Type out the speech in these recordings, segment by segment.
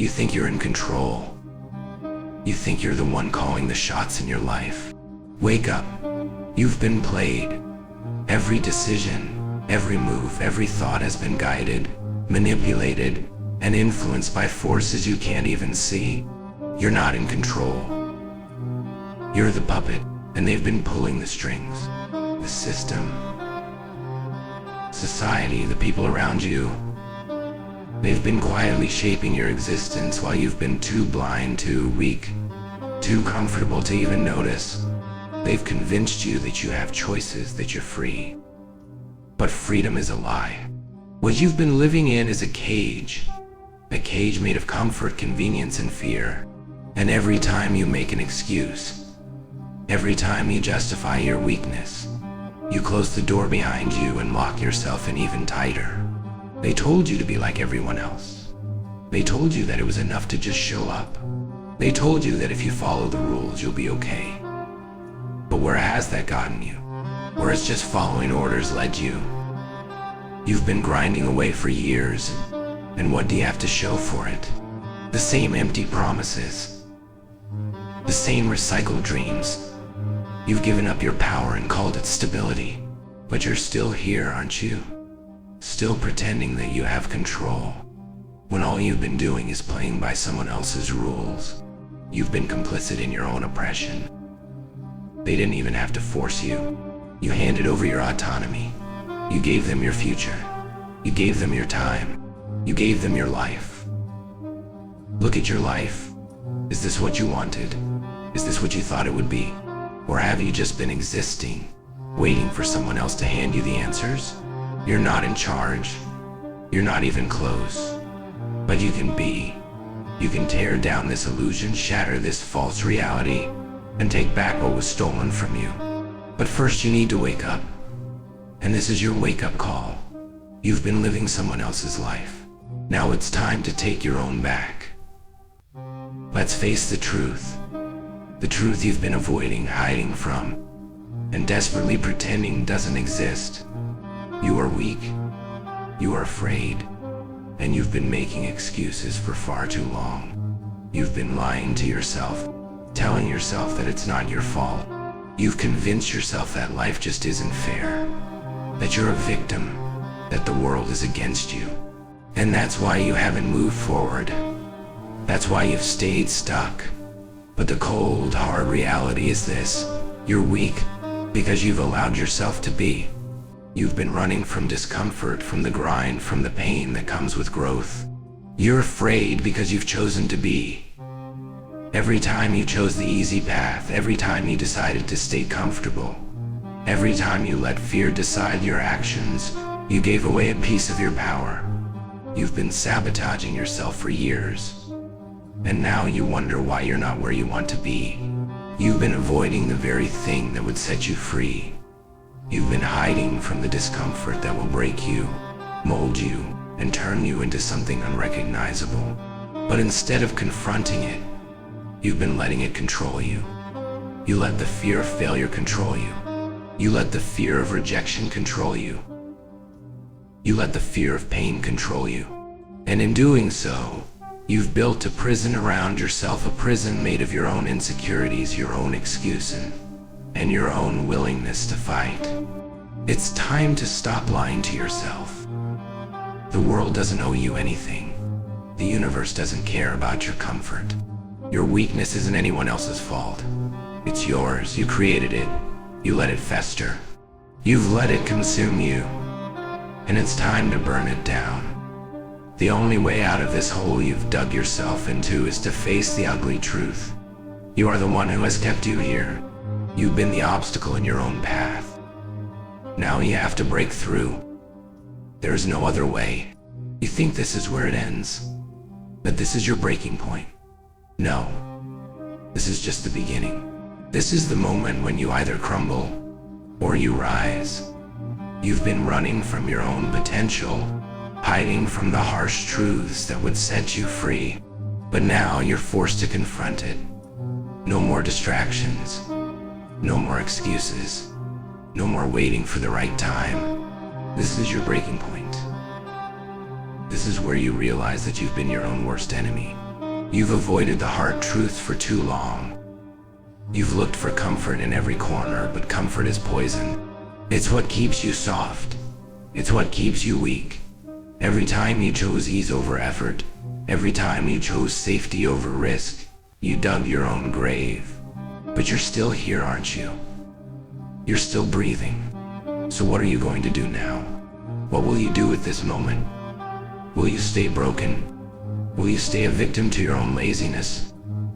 You think you're in control. You think you're the one calling the shots in your life. Wake up. You've been played. Every decision, every move, every thought has been guided, manipulated, and influenced by forces you can't even see. You're not in control. You're the puppet, and they've been pulling the strings. The system, society, the people around you. They've been quietly shaping your existence while you've been too blind, too weak, too comfortable to even notice. They've convinced you that you have choices, that you're free. But freedom is a lie. What you've been living in is a cage made of comfort, convenience, and fear. And every time you make an excuse, every time you justify your weakness, you close the door behind you and lock yourself in even tighter. They told you to be like everyone else. They told you that it was enough to just show up. They told you that if you follow the rules, you'll be okay. But where has that gotten you? Where has just following orders led you? You've been grinding away for years, and what do you have to show for it? The same empty promises, the same recycled dreams. You've given up your power and called it stability, but you're still here, aren't you? Still pretending that you have control, when all you've been doing is playing by someone else's rules. You've been complicit in your own oppression. They didn't even have to force you. You handed over your autonomy. You gave them your future. You gave them your time. You gave them your life. Look at your life. Is this what you wanted? Is this what you thought it would be? Or have you just been existing, waiting for someone else to hand you the answers? You're not in charge. You're not even close. But you can be. You can tear down this illusion, shatter this false reality, and take back what was stolen from you. But first you need to wake up. And this is your wake-up call. You've been living someone else's life. Now it's time to take your own back. Let's face the truth. The truth you've been avoiding, hiding from, and desperately pretending doesn't exist. You are weak. You are afraid. And you've been making excuses for far too long. You've been lying to yourself, telling yourself that it's not your fault. You've convinced yourself that life just isn't fair, that you're a victim, that the world is against you. And that's why you haven't moved forward. That's why you've stayed stuck. But the cold, hard reality is this: you're weak because you've allowed yourself to be. You've been running from discomfort, from the grind, from the pain that comes with growth. You're afraid because you've chosen to be. Every time you chose the easy path, every time you decided to stay comfortable, every time you let fear decide your actions, you gave away a piece of your power. You've been sabotaging yourself for years. And now you wonder why you're not where you want to be. You've been avoiding the very thing that would set you free. You've been hiding from the discomfort that will break you, mold you, and turn you into something unrecognizable. But instead of confronting it, you've been letting it control you. You let the fear of failure control you. You let the fear of rejection control you. You let the fear of pain control you. And in doing so, you've built a prison around yourself, a prison made of your own insecurities, your own excuses, and your own willingness to fight. It's time to stop lying to yourself. The world doesn't owe you anything. The universe doesn't care about your comfort. Your weakness isn't anyone else's fault. It's yours. You created it. You let it fester. You've let it consume you. And it's time to burn it down. The only way out of this hole you've dug yourself into is to face the ugly truth. You are the one who has kept you here. You've been the obstacle in your own path. Now you have to break through. There is no other way. You think this is where it ends, that this is your breaking point. No, this is just the beginning. This is the moment when you either crumble or you rise. You've been running from your own potential, hiding from the harsh truths that would set you free. But now you're forced to confront it. No more distractions. No more excuses. No more waiting for the right time. This is your breaking point. This is where you realize that you've been your own worst enemy. You've avoided the hard truths for too long. You've looked for comfort in every corner, but comfort is poison. It's what keeps you soft. It's what keeps you weak. Every time you chose ease over effort, every time you chose safety over risk, you dug your own grave. But you're still here, aren't you? You're still breathing. So what are you going to do now? What will you do with this moment? Will you stay broken? Will you stay a victim to your own laziness,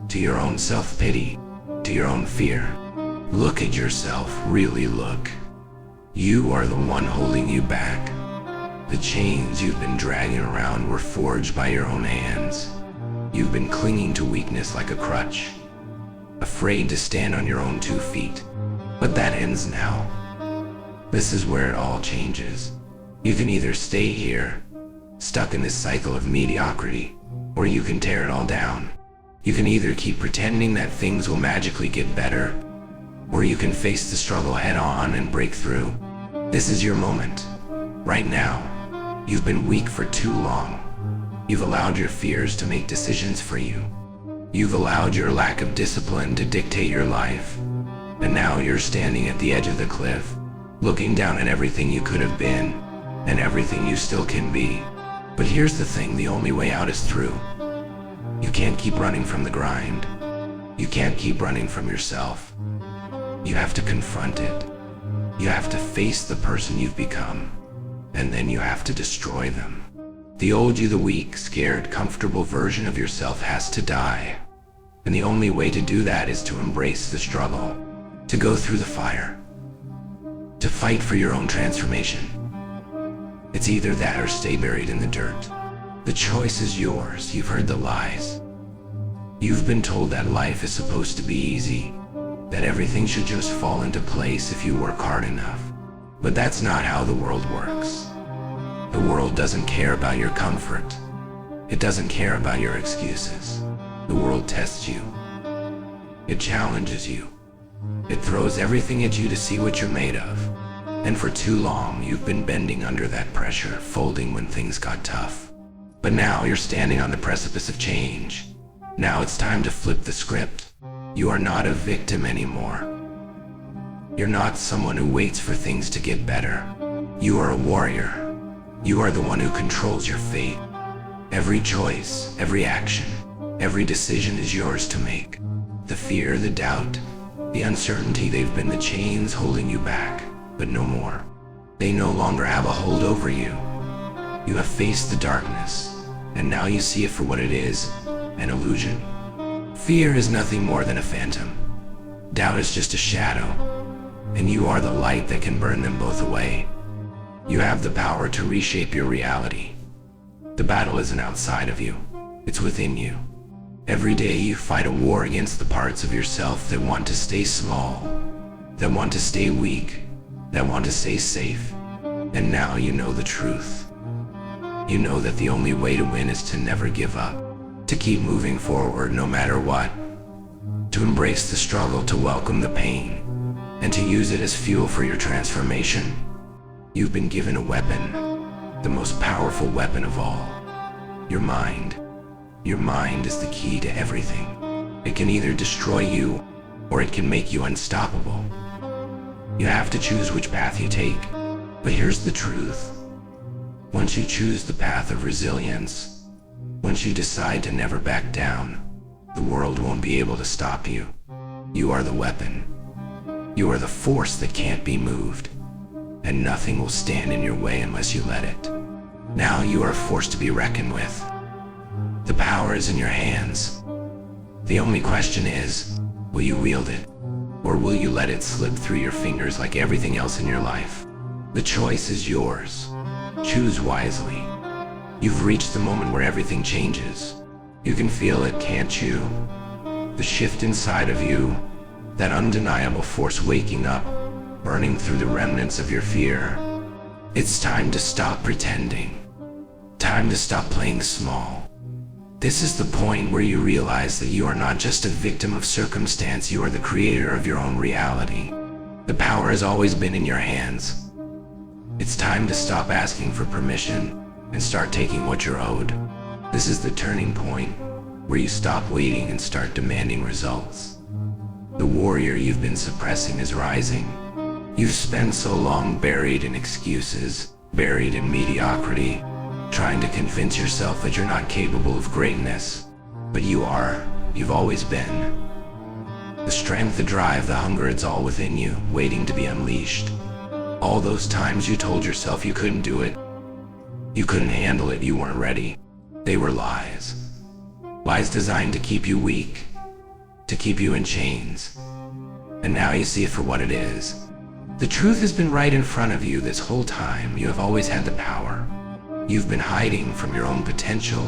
to your own self-pity, to your own fear? Look at yourself, really look. You are the one holding you back. The chains you've been dragging around were forged by your own hands. You've been clinging to weakness like a crutch, afraid to stand on your own 2 feet. But that ends now. This is where it all changes. You can either stay here, stuck in this cycle of mediocrity, or you can tear it all down. You can either keep pretending that things will magically get better, or you can face the struggle head on and break through. This is your moment. Right now. You've been weak for too long. You've allowed your fears to make decisions for you. You've allowed your lack of discipline to dictate your life. And now you're standing at the edge of the cliff, looking down at everything you could have been, and everything you still can be. But here's the thing, the only way out is through. You can't keep running from the grind. You can't keep running from yourself. You have to confront it. You have to face the person you've become, and then you have to destroy them. The old you, the weak, scared, comfortable version of yourself has to die. And the only way to do that is to embrace the struggle, to go through the fire, to fight for your own transformation. It's either that or stay buried in the dirt. The choice is yours. You've heard the lies. You've been told that life is supposed to be easy, that everything should just fall into place if you work hard enough. But that's not how the world works. The world doesn't care about your comfort. It doesn't care about your excuses. The world tests you. It challenges you. It throws everything at you to see what you're made of. And for too long, you've been bending under that pressure, folding when things got tough. But now you're standing on the precipice of change. Now it's time to flip the script. You are not a victim anymore. You're not someone who waits for things to get better. You are a warrior. You are the one who controls your fate. Every choice, every action, every decision is yours to make. The fear, the doubt, the uncertainty, they've been the chains holding you back. But no more. They no longer have a hold over you. You have faced the darkness, and now you see it for what it is, an illusion. Fear is nothing more than a phantom. Doubt is just a shadow, and you are the light that can burn them both away. You have the power to reshape your reality. The battle isn't outside of you, it's within you. Every day you fight a war against the parts of yourself that want to stay small, that want to stay weak, that want to stay safe. And now you know the truth. You know that the only way to win is to never give up, to keep moving forward no matter what, to embrace the struggle, to welcome the pain, and to use it as fuel for your transformation. You've been given a weapon, the most powerful weapon of all, your mind. Your mind is the key to everything. It can either destroy you, or it can make you unstoppable. You have to choose which path you take. But here's the truth. Once you choose the path of resilience, once you decide to never back down, the world won't be able to stop you. You are the weapon. You are the force that can't be moved, and nothing will stand in your way unless you let it. Now you are a force to be reckoned with. The power is in your hands. The only question is, will you wield it? Or will you let it slip through your fingers like everything else in your life? The choice is yours. Choose wisely. You've reached the moment where everything changes. You can feel it, can't you? The shift inside of you, that undeniable force waking up, burning through the remnants of your fear. It's time to stop pretending. Time to stop playing small. This is the point where you realize that you are not just a victim of circumstance, you are the creator of your own reality. The power has always been in your hands. It's time to stop asking for permission and start taking what you're owed. This is the turning point. where you stop waiting and start demanding results. The warrior you've been suppressing is rising. You've spent so long buried in excuses, buried in mediocrity, trying to convince yourself that you're not capable of greatness. But you are. You've always been. The strength, the drive, the hunger, it's all within you, waiting to be unleashed. All those times you told yourself you couldn't do it, you couldn't handle it, you weren't ready. They were lies. Lies designed to keep you weak, to keep you in chains. And now you see it for what it is. The truth has been right in front of you this whole time. You have always had the power. You've been hiding from your own potential,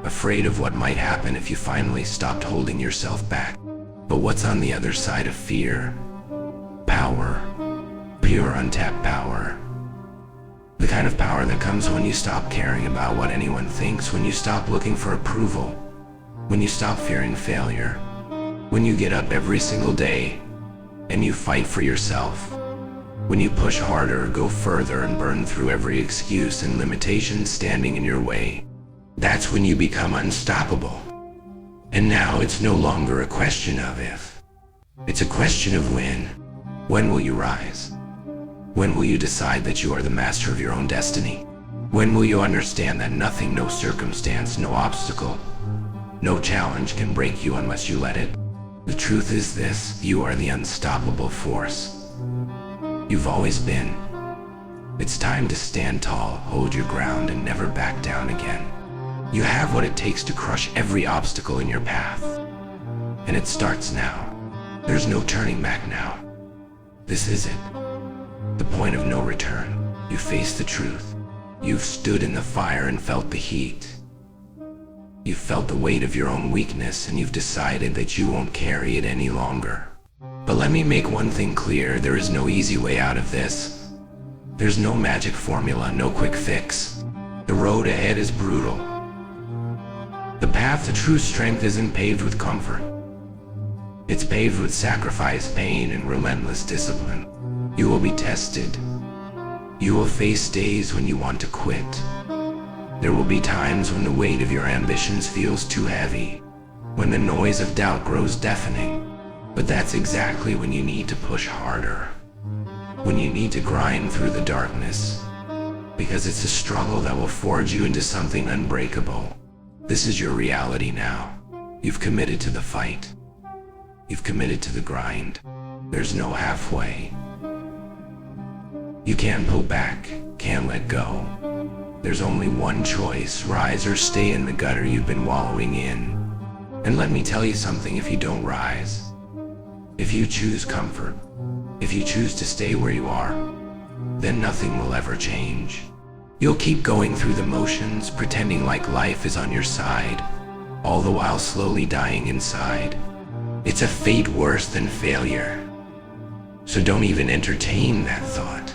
afraid of what might happen if you finally stopped holding yourself back. But what's on the other side of fear? Power. Pure untapped power. The kind of power that comes when you stop caring about what anyone thinks, when you stop looking for approval, when you stop fearing failure, when you get up every single day and you fight for yourself, when you push harder, go further, and burn through every excuse and limitation standing in your way. That's when you become unstoppable. And now it's no longer a question of if. It's a question of when. When will you rise? When will you decide that you are the master of your own destiny? When will you understand that nothing, no circumstance, no obstacle, no challenge can break you unless you let it? The truth is this: you are the unstoppable force. You've always been. It's time to stand tall, hold your ground, and never back down again. You have what it takes to crush every obstacle in your path. And it starts now. There's no turning back now. This is it. The point of no return. You face the truth. You've stood in the fire and felt the heat. You've felt the weight of your own weakness, and you've decided that you won't carry it any longer. But let me make one thing clear: there is no easy way out of this. There's no magic formula, no quick fix. The road ahead is brutal. The path to true strength isn't paved with comfort. It's paved with sacrifice, pain, and relentless discipline. You will be tested. You will face days when you want to quit. There will be times when the weight of your ambitions feels too heavy, when the noise of doubt grows deafening. But that's exactly when you need to push harder, when you need to grind through the darkness, because it's a struggle that will forge you into something unbreakable. This is your reality now. You've committed to the fight. You've committed to the grind. There's no halfway. You can't pull back, can't let go. There's only one choice: rise or stay in the gutter you've been wallowing in. And let me tell you something: if you don't rise, if you choose comfort, if you choose to stay where you are, then nothing will ever change. You'll keep going through the motions, pretending like life is on your side, all the while slowly dying inside. It's a fate worse than failure. So don't even entertain that thought.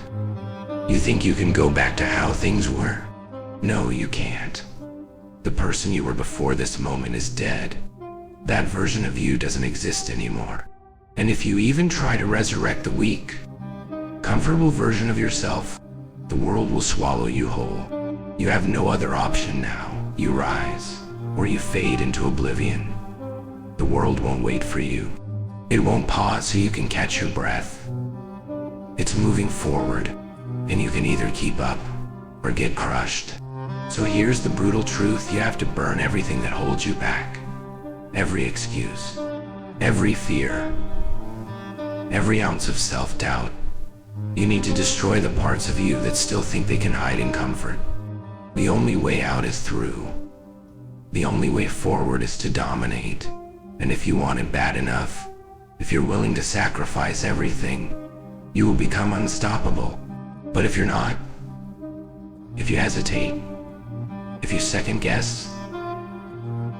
You think you can go back to how things were? No, you can't. The person you were before this moment is dead. That version of you doesn't exist anymore. And if you even try to resurrect the weak, comfortable version of yourself, the world will swallow you whole. You have no other option now. You rise, or you fade into oblivion. The world won't wait for you. It won't pause so you can catch your breath. It's moving forward, and you can either keep up or get crushed. So here's the brutal truth: you have to burn everything that holds you back. Every excuse, every fear, every ounce of self-doubt. You need to destroy the parts of you that still think they can hide in comfort. The only way out is through. The only way forward is to dominate. And if you want it bad enough, if you're willing to sacrifice everything, you will become unstoppable. But if you're not, if you hesitate, if you second guess,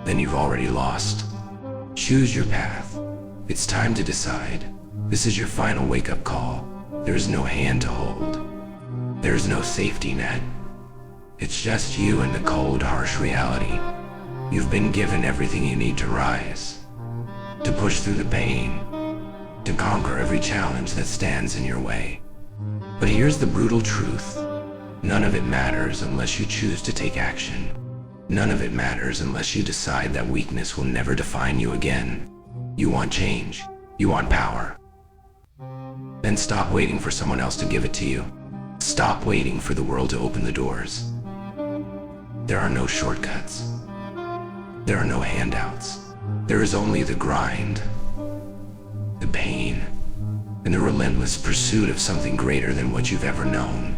then you've already lost. Choose your path. It's time to decide. This is your final wake-up call. There's no hand to hold. There's no safety net. It's just you and the cold, harsh reality. You've been given everything you need to rise, to push through the pain, to conquer every challenge that stands in your way. But here's the brutal truth: none of it matters unless you choose to take action. None of it matters unless you decide that weakness will never define you again. You want change. You want power. Then stop waiting for someone else to give it to you. Stop waiting for the world to open the doors. There are no shortcuts. There are no handouts. There is only the grind, the pain, and the relentless pursuit of something greater than what you've ever known.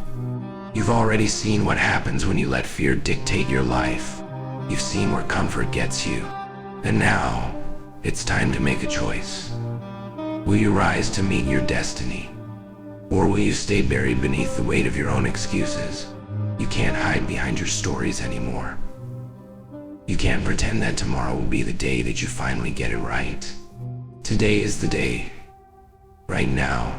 You've already seen what happens when you let fear dictate your life. You've seen where comfort gets you. And now, it's time to make a choice. Will you rise to meet your destiny? Or will you stay buried beneath the weight of your own excuses? You can't hide behind your stories anymore. You can't pretend that tomorrow will be the day that you finally get it right. Today is the day. Right now.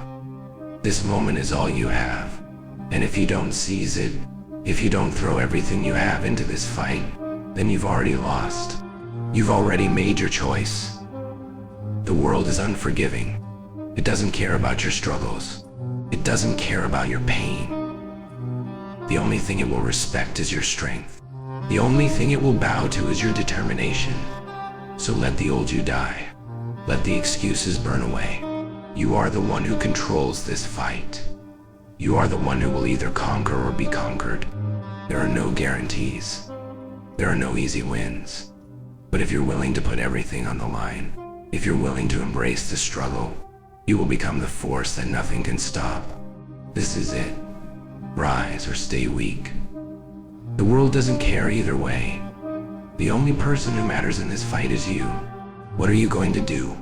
This moment is all you have. And if you don't seize it, if you don't throw everything you have into this fight, then you've already lost. You've already made your choice. The world is unforgiving. It doesn't care about your struggles. It doesn't care about your pain. The only thing it will respect is your strength. The only thing it will bow to is your determination. So let the old you die. Let the excuses burn away. You are the one who controls this fight. You are the one who will either conquer or be conquered. There are no guarantees. There are no easy wins. But if you're willing to put everything on the line, if you're willing to embrace the struggle, you will become the force that nothing can stop. This is it. Rise or stay weak. The world doesn't care either way. The only person who matters in this fight is you. What are you going to do?